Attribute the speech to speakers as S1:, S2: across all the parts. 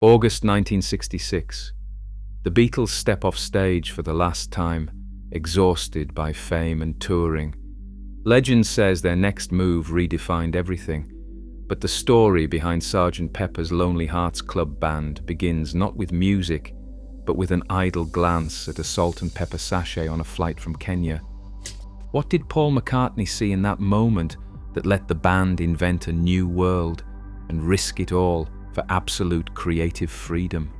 S1: August 1966. The Beatles step off stage for the last time, exhausted by fame and touring. Legend says their next move redefined everything, but the story behind Sgt. Pepper's Lonely Hearts Club Band begins not with music, but with an idle glance at a salt and pepper sachet on a flight from Kenya. What did Paul McCartney see in that moment that let the band invent a new world and risk it all for absolute creative freedom?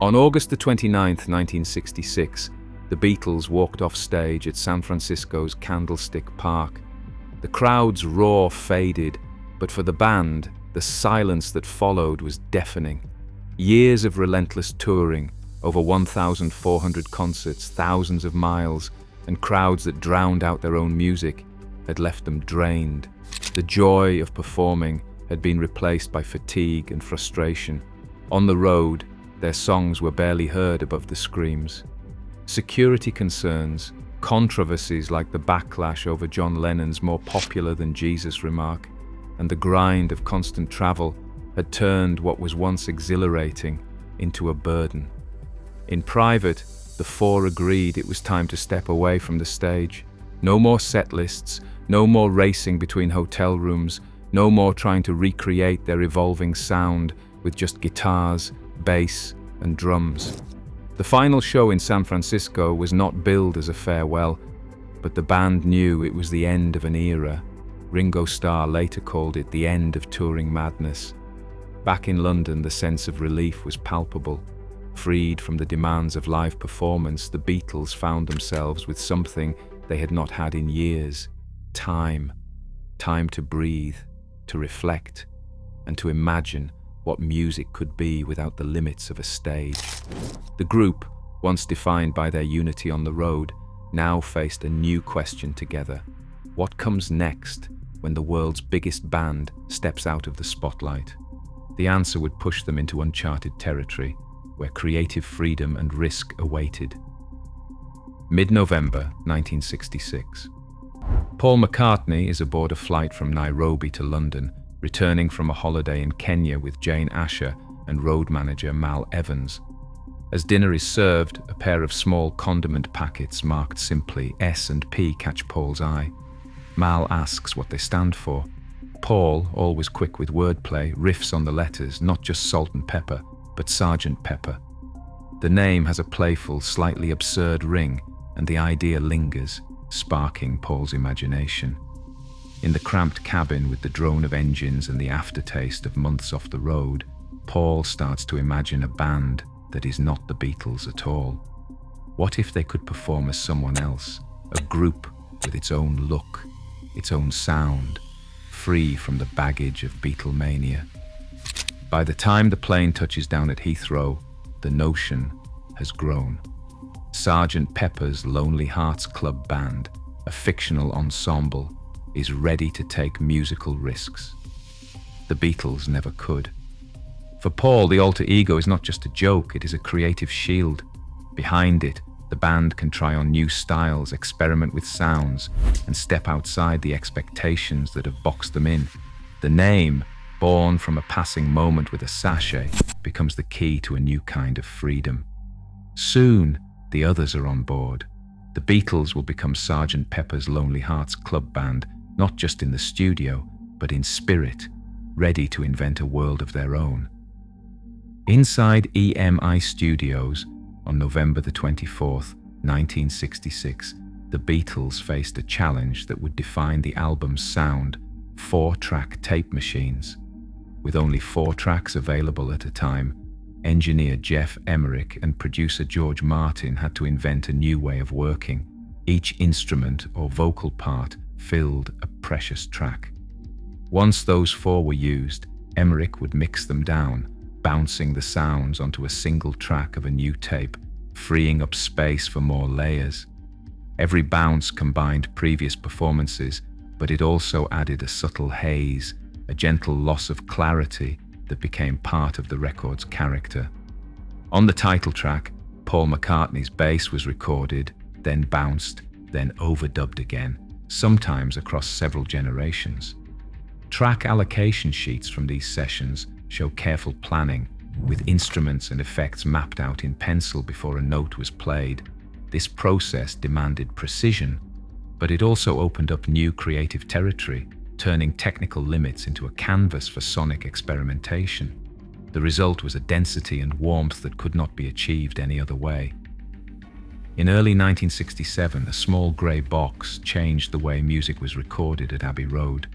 S1: On August the 29th, 1966, the Beatles walked off stage at San Francisco's Candlestick Park. The crowd's roar faded, but for the band, the silence that followed was deafening. Years of relentless touring, over 1,400 concerts, thousands of miles, and crowds that drowned out their own music had left them drained. The joy of performing had been replaced by fatigue and frustration. On the road, their songs were barely heard above the screams. Security concerns, controversies like the backlash over John Lennon's "more popular than Jesus" remark, and the grind of constant travel had turned what was once exhilarating into a burden. In private, the four agreed it was time to step away from the stage. No more set lists, no more racing between hotel rooms, no more trying to recreate their evolving sound with just guitars, bass, and drums. The final show in San Francisco was not billed as a farewell, but the band knew it was the end of an era. Ringo Starr later called it the end of touring madness. Back in London, the sense of relief was palpable. Freed from the demands of live performance, the Beatles found themselves with something they had not had in years: time. Time to breathe, to reflect, and to imagine what music could be without the limits of a stage. The group, once defined by their unity on the road, now faced a new question together. What comes next when the world's biggest band steps out of the spotlight? The answer would push them into uncharted territory, where creative freedom and risk awaited. Mid-November 1966. Paul McCartney is aboard a flight from Nairobi to London, returning from a holiday in Kenya with Jane Asher and road manager Mal Evans. As dinner is served, a pair of small condiment packets marked simply S&P catch Paul's eye. Mal asks what they stand for. Paul, always quick with wordplay, riffs on the letters, not just salt and pepper, but Sgt. Pepper. The name has a playful, slightly absurd ring, and the idea lingers, sparking Paul's imagination. In the cramped cabin with the drone of engines and the aftertaste of months off the road, Paul starts to imagine a band that is not the Beatles at all. What if they could perform as someone else, a group with its own look, its own sound, free from the baggage of Beatlemania? By the time the plane touches down at Heathrow, the notion has grown. Sgt. Pepper's Lonely Hearts Club Band, a fictional ensemble, is ready to take musical risks. The Beatles never could. For Paul, the alter ego is not just a joke, it is a creative shield. Behind it, the band can try on new styles, experiment with sounds, and step outside the expectations that have boxed them in. The name, born from a passing moment with a sachet, becomes the key to a new kind of freedom. Soon, the others are on board. The Beatles will become Sgt. Pepper's Lonely Hearts Club Band, not just in the studio, but in spirit, ready to invent a world of their own. Inside EMI Studios, on November the 24th, 1966, the Beatles faced a challenge that would define the album's sound: 4-track tape machines. With only 4 tracks available at a time, engineer Jeff Emerick and producer George Martin had to invent a new way of working. Each instrument or vocal part filled a precious track. Once those 4 were used, Emerick would mix them down, bouncing the sounds onto a single track of a new tape, freeing up space for more layers. Every bounce combined previous performances, but it also added a subtle haze, a gentle loss of clarity that became part of the record's character. On the title track, Paul McCartney's bass was recorded, then bounced, then overdubbed again, sometimes across several generations. Track allocation sheets from these sessions show careful planning, with instruments and effects mapped out in pencil before a note was played. This process demanded precision, but it also opened up new creative territory, turning technical limits into a canvas for sonic experimentation. The result was a density and warmth that could not be achieved any other way. In early 1967, a small grey box changed the way music was recorded at Abbey Road.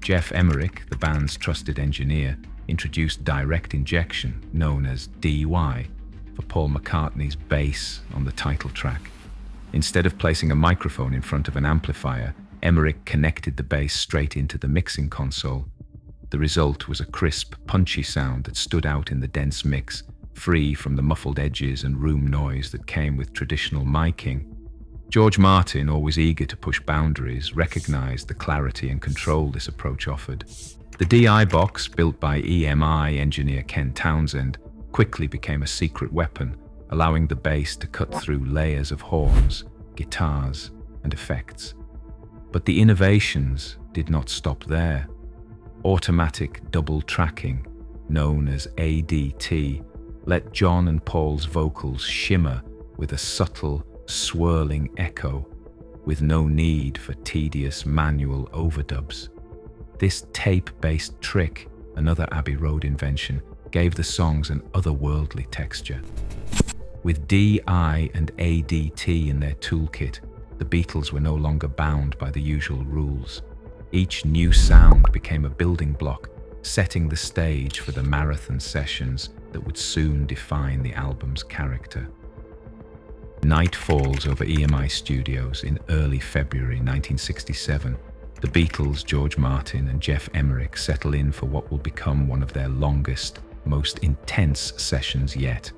S1: Geoff Emerick, the band's trusted engineer, introduced direct injection, known as DY, for Paul McCartney's bass on the title track. Instead of placing a microphone in front of an amplifier, Emerick connected the bass straight into the mixing console. The result was a crisp, punchy sound that stood out in the dense mix, free from the muffled edges and room noise that came with traditional miking. George Martin, always eager to push boundaries, recognized the clarity and control this approach offered. The DI box, built by EMI engineer Ken Townsend, quickly became a secret weapon, allowing the bass to cut through layers of horns, guitars, and effects. But the innovations did not stop there. Automatic double tracking, known as ADT, let John and Paul's vocals shimmer with a subtle, swirling echo, with no need for tedious manual overdubs. This tape-based trick, another Abbey Road invention, gave the songs an otherworldly texture. With DI and ADT in their toolkit, the Beatles were no longer bound by the usual rules. Each new sound became a building block, setting the stage for the marathon sessions that would soon define the album's character. Night falls over EMI Studios in early February 1967. The Beatles, George Martin and Geoff Emerick settle in for what will become one of their longest, most intense sessions yet.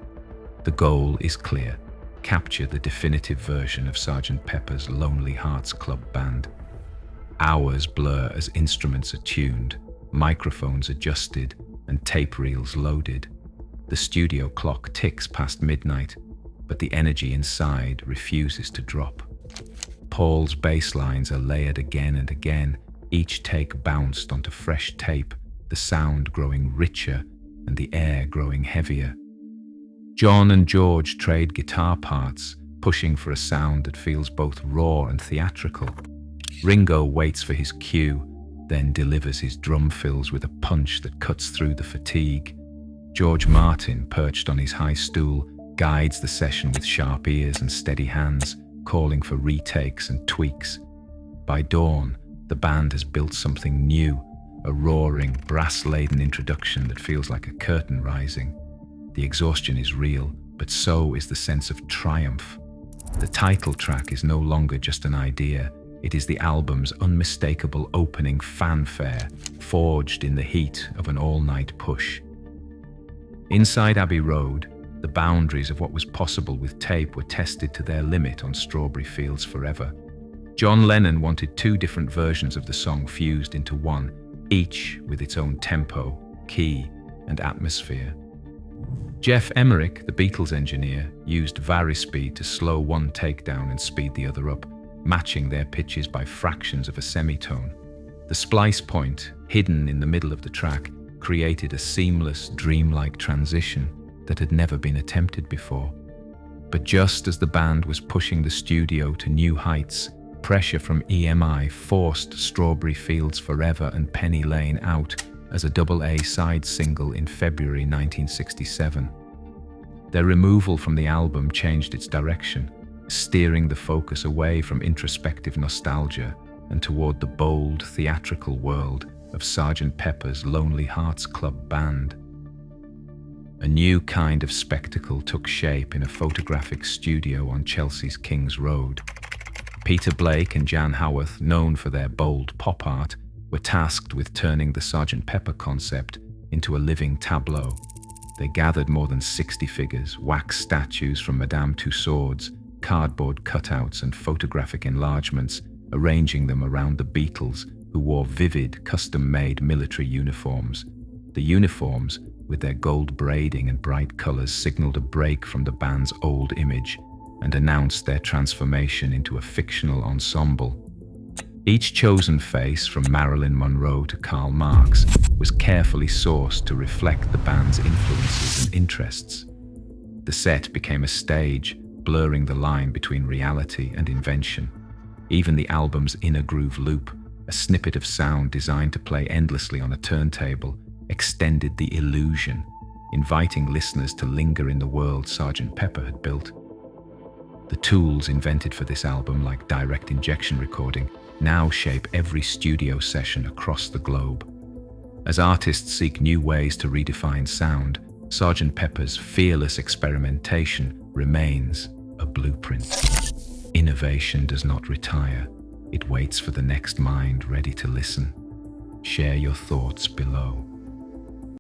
S1: The goal is clear: capture the definitive version of Sgt. Pepper's Lonely Hearts Club Band. Hours blur as instruments are tuned, microphones adjusted, and tape reels loaded. The studio clock ticks past midnight, but the energy inside refuses to drop. Paul's bass lines are layered again and again, each take bounced onto fresh tape, the sound growing richer and the air growing heavier. John and George trade guitar parts, pushing for a sound that feels both raw and theatrical. Ringo waits for his cue, then delivers his drum fills with a punch that cuts through the fatigue. George Martin, perched on his high stool, guides the session with sharp ears and steady hands, calling for retakes and tweaks. By dawn, the band has built something new, a roaring, brass-laden introduction that feels like a curtain rising. The exhaustion is real, but so is the sense of triumph. The title track is no longer just an idea. It is the album's unmistakable opening fanfare, forged in the heat of an all-night push. Inside Abbey Road, the boundaries of what was possible with tape were tested to their limit on Strawberry Fields Forever. John Lennon wanted two different versions of the song fused into one, each with its own tempo, key, and atmosphere. Geoff Emerick, the Beatles engineer, used Vari-Speed to slow one take down and speed the other up, matching their pitches by fractions of a semitone. The splice point, hidden in the middle of the track, created a seamless, dreamlike transition that had never been attempted before. But just as the band was pushing the studio to new heights, pressure from EMI forced Strawberry Fields Forever and Penny Lane out as a double-A side single in February 1967. Their removal from the album changed its direction, steering the focus away from introspective nostalgia and toward the bold, theatrical world of Sgt. Pepper's Lonely Hearts Club Band. A new kind of spectacle took shape in a photographic studio on Chelsea's King's Road. Peter Blake and Jan Howarth, known for their bold pop art, were tasked with turning the Sgt. Pepper concept into a living tableau. They gathered more than 60 figures, wax statues from Madame Tussauds, cardboard cutouts and photographic enlargements, arranging them around the Beatles, who wore vivid, custom-made military uniforms. The uniforms, with their gold braiding and bright colors, signaled a break from the band's old image and announced their transformation into a fictional ensemble. Each chosen face, from Marilyn Monroe to Karl Marx, was carefully sourced to reflect the band's influences and interests. The set became a stage, blurring the line between reality and invention. Even the album's inner groove loop, a snippet of sound designed to play endlessly on a turntable, extended the illusion, inviting listeners to linger in the world Sgt. Pepper had built. The tools invented for this album, like direct injection recording, now shape every studio session across the globe. As artists seek new ways to redefine sound, Sgt. Pepper's fearless experimentation remains a blueprint. Innovation does not retire. It waits for the next mind ready to listen. Share your thoughts below.